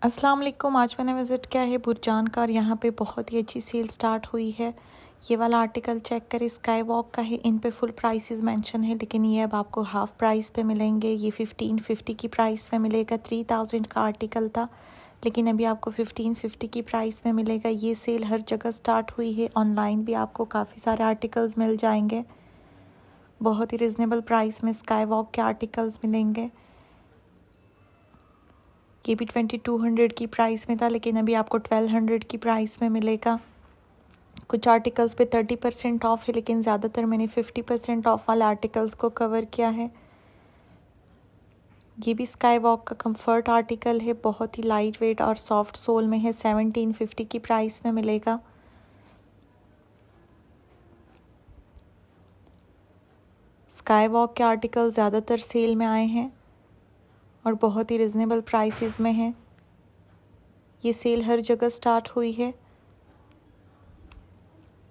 अस्सलाम वालेकुम। आज मैंने विज़िट किया है बुरजान का और यहाँ पे बहुत ही अच्छी सेल स्टार्ट हुई है। ये वाला आर्टिकल चेक करें, स्काई वॉक का है। इन पे फुल प्राइसेस मेंशन है, लेकिन ये अब आपको हाफ प्राइस पे मिलेंगे। ये 1550 की प्राइस में मिलेगा। 3000 का आर्टिकल था, लेकिन अभी आपको 1550 की प्राइस में मिलेगा। ये सेल हर जगह स्टार्ट हुई है। ऑनलाइन भी आपको काफ़ी सारे आर्टिकल्स मिल जाएंगे। बहुत ही रिजनेबल प्राइस में स्काई वॉक के आर्टिकल्स मिलेंगे। ये भी 2200 की प्राइस में था, लेकिन अभी आपको 1200 की प्राइस में मिलेगा। कुछ आर्टिकल्स पे 30% ऑफ है, लेकिन ज़्यादातर मैंने 50% ऑफ वाले आर्टिकल्स को कवर किया है। ये भी स्काई वॉक का कंफर्ट आर्टिकल है, बहुत ही लाइट वेट और सॉफ्ट सोल में है। 1750 की प्राइस में मिलेगा। स्काई वॉक के आर्टिकल ज़्यादातर सेल में आए हैं और बहुत ही रिजनेबल प्राइसेस में हैं। ये सेल हर जगह स्टार्ट हुई है।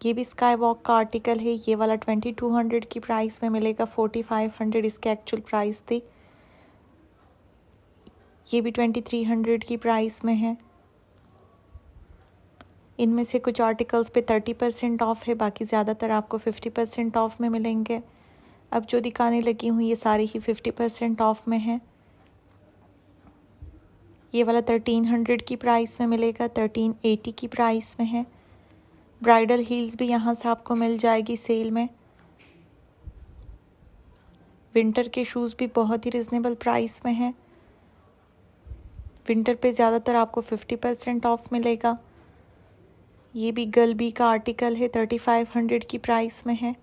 ये भी स्काई वॉक का आर्टिकल है। ये वाला 2200 की प्राइस में मिलेगा। 4500 इसकी एक्चुअल प्राइस थी। ये भी 2300 की प्राइस में है। इनमें से कुछ आर्टिकल्स पे 30% ऑफ है, बाकी ज़्यादातर आपको 50% ऑफ में मिलेंगे। अब जो दुकानें लगी हुई ये सारी ही 50% ऑफ में है। ये वाला 1300 की प्राइस में मिलेगा। 1380 की प्राइस में है। ब्राइडल हील्स भी यहाँ से आपको मिल जाएगी सेल में। विंटर के शूज़ भी बहुत ही रिजनेबल प्राइस में है। विंटर पे ज़्यादातर आपको 50% ऑफ मिलेगा। ये भी गर्ल बी का आर्टिकल है, 3500 की प्राइस में है।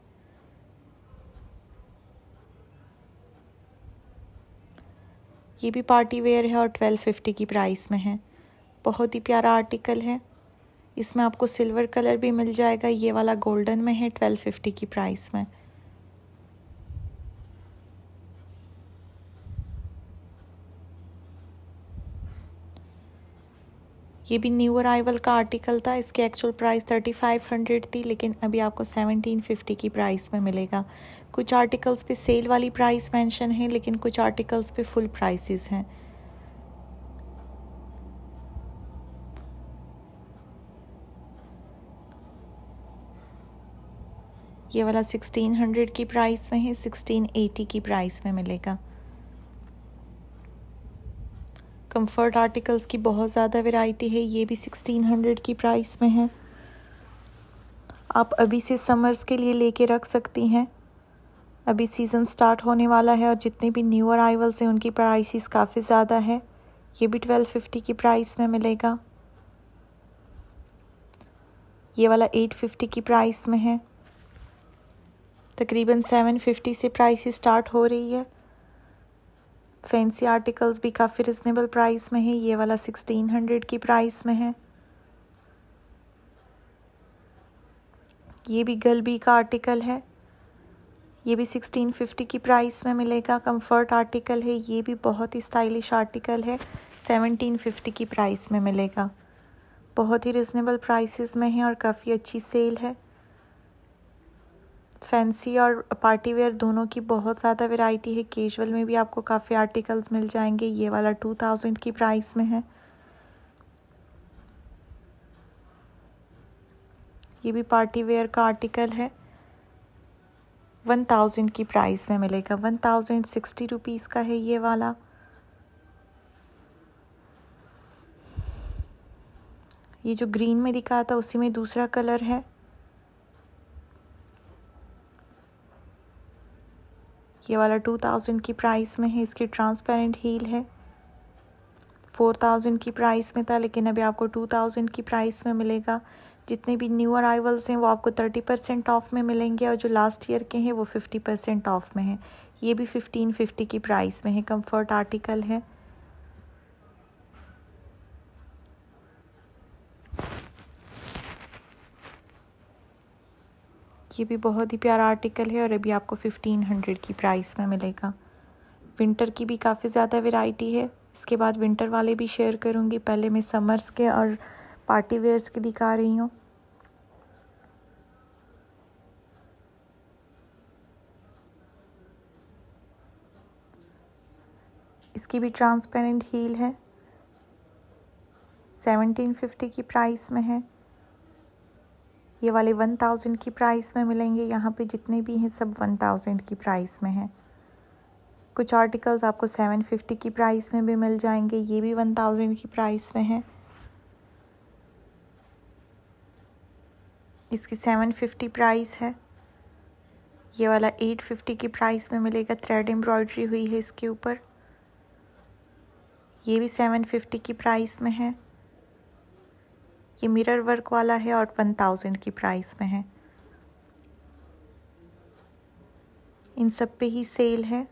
ये भी पार्टी वेयर है और 1250 की प्राइस में है। बहुत ही प्यारा आर्टिकल है। इसमें आपको सिल्वर कलर भी मिल जाएगा। ये वाला गोल्डन में है, 1250 की प्राइस में। ये भी न्यू अराइवल का आर्टिकल था। इसकी एक्चुअल प्राइस 3500 थी, लेकिन अभी आपको 1750 की प्राइस में मिलेगा। कुछ आर्टिकल्स पे सेल वाली प्राइस मेंशन है, लेकिन कुछ आर्टिकल्स पे फुल प्राइसेस हैं। ये वाला 1600 की प्राइस में है। 1680 की प्राइस में मिलेगा। कंफर्ट आर्टिकल्स की बहुत ज़्यादा वैरायटी है। ये भी 1600 की प्राइस में है। आप अभी से समर्स के लिए लेके रख सकती हैं। अभी सीज़न स्टार्ट होने वाला है और जितने भी न्यू अराइवल्स हैं उनकी प्राइसेस काफ़ी ज़्यादा है। ये भी 1250 की प्राइस में मिलेगा। ये वाला 850 की प्राइस में है। तकरीबन 750 से प्राइस स्टार्ट हो रही है। फैंसी आर्टिकल्स भी काफ़ी रिजनेबल प्राइस में है। ये वाला 1600 की प्राइस में है। ये भी गर्ल बी का आर्टिकल है। ये भी 1650 की प्राइस में मिलेगा। कंफर्ट आर्टिकल है। ये भी बहुत ही स्टाइलिश आर्टिकल है। 1750 की प्राइस में मिलेगा। बहुत ही रिजनेबल प्राइसेस में है और काफ़ी अच्छी सेल है। फैंसी और पार्टी वेयर दोनों की बहुत ज़्यादा वैरायटी है। कैजुअल में भी आपको काफ़ी आर्टिकल्स मिल जाएंगे। ये वाला 2000 की प्राइस में है। ये भी पार्टी वेयर का आर्टिकल है। 1000 की प्राइस में मिलेगा। 1060 रुपीज़ का है ये वाला। ये जो ग्रीन में दिखा था उसी में दूसरा कलर है। ये वाला 2000 की प्राइस में है। इसकी ट्रांसपेरेंट हील है। 4000 की प्राइस में था, लेकिन अभी आपको 2000 की प्राइस में मिलेगा। जितने भी न्यू अराइवल्स हैं वो आपको 30% ऑफ में मिलेंगे और जो लास्ट ईयर के हैं वो 50% ऑफ में है। ये भी 1550 की प्राइस में है। कंफर्ट आर्टिकल है। ये भी बहुत ही प्यारा आर्टिकल है और अभी आपको 1500 की प्राइस में मिलेगा। विंटर की भी काफ़ी ज़्यादा वैरायटी है। इसके बाद विंटर वाले भी शेयर करूँगी। पहले मैं समर्स के और पार्टी वेयर्स के दिखा रही हूँ। इसकी भी ट्रांसपेरेंट हील है। 1750 की प्राइस में है। ये वाले 1000 की प्राइस में मिलेंगे। यहाँ पे जितने भी हैं सब 1000 की प्राइस में हैं। कुछ आर्टिकल्स आपको 750 की प्राइस में भी मिल जाएंगे। ये भी 1000 की प्राइस में है। इसकी 750 प्राइस है। ये वाला 850 की प्राइस में मिलेगा। थ्रेड एम्ब्रॉयडरी हुई है इसके ऊपर। ये भी 750 की प्राइस में है। ये मिरर वर्क वाला है और 1000 की प्राइस में है। इन सब पे ही सेल है।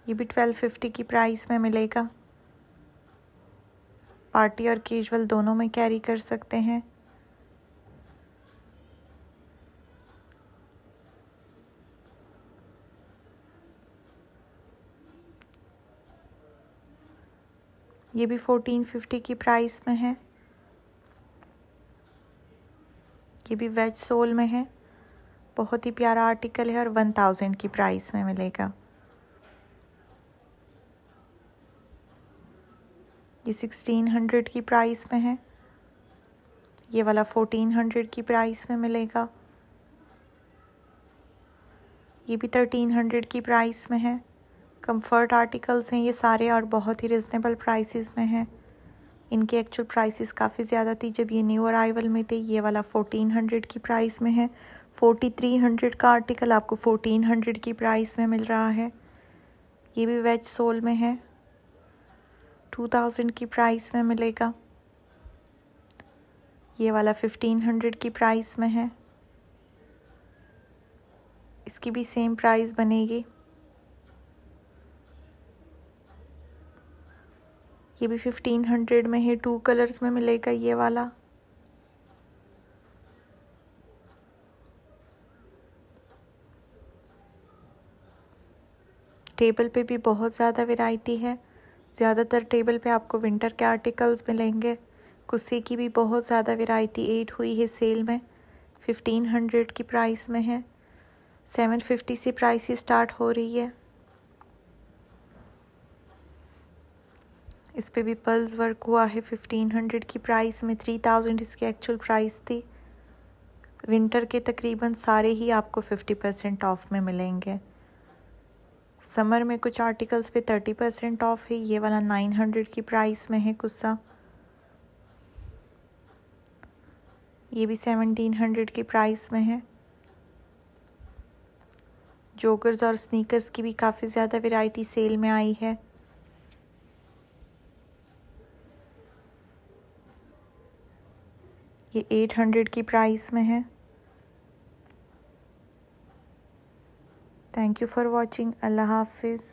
ये भी 1250 की प्राइस में मिलेगा। पार्टी और कैजुअल दोनों में कैरी कर सकते हैं। ये भी 1450 की प्राइस में है। ये भी वेज सोल में है। बहुत ही प्यारा आर्टिकल है और 1000 की प्राइस में मिलेगा। ये 1600 की प्राइस में है। ये वाला 1400 की प्राइस में मिलेगा। ये भी 1300 की प्राइस में है। कंफर्ट आर्टिकल्स हैं ये सारे और बहुत ही रिजनेबल प्राइसेस में हैं। इनके एक्चुअल प्राइसेस काफ़ी ज़्यादा थी जब ये न्यू अराइवल में थे। ये वाला 1400 की प्राइस में है। 4300 का आर्टिकल आपको 1400 की प्राइस में मिल रहा है। ये भी वेज सोल में है। 2000 की प्राइस में मिलेगा। ये वाला 1500 की प्राइस में है। इसकी भी सेम प्राइस बनेगी। ये भी 1500 में है। 2 कलर्स में मिलेगा ये वाला। टेबल पे भी बहुत ज़्यादा वैरायटी है। ज़्यादातर टेबल पे आपको विंटर के आर्टिकल्स मिलेंगे। कुर्सी की भी बहुत ज़्यादा वैरायटी ऐड हुई है सेल में। 1500 की प्राइस में है। 750 से प्राइस स्टार्ट हो रही है। इस पे भी पर्ल्स वर्क हुआ है। 1500 की प्राइस में। 3000 इसकी एक्चुअल प्राइस थी। विंटर के तकरीबन सारे ही आपको 50% ऑफ में मिलेंगे। समर में कुछ आर्टिकल्स पे 30% ऑफ है। ये वाला 900 की प्राइस में है कुर्सा। ये भी 1700 की प्राइस में है। जोगर्स और स्नीकर्स की भी काफ़ी ज़्यादा वैरायटी सेल में आई है। ये 800 की प्राइस में है। Thank you for watching. अल्लाह हाफिज़।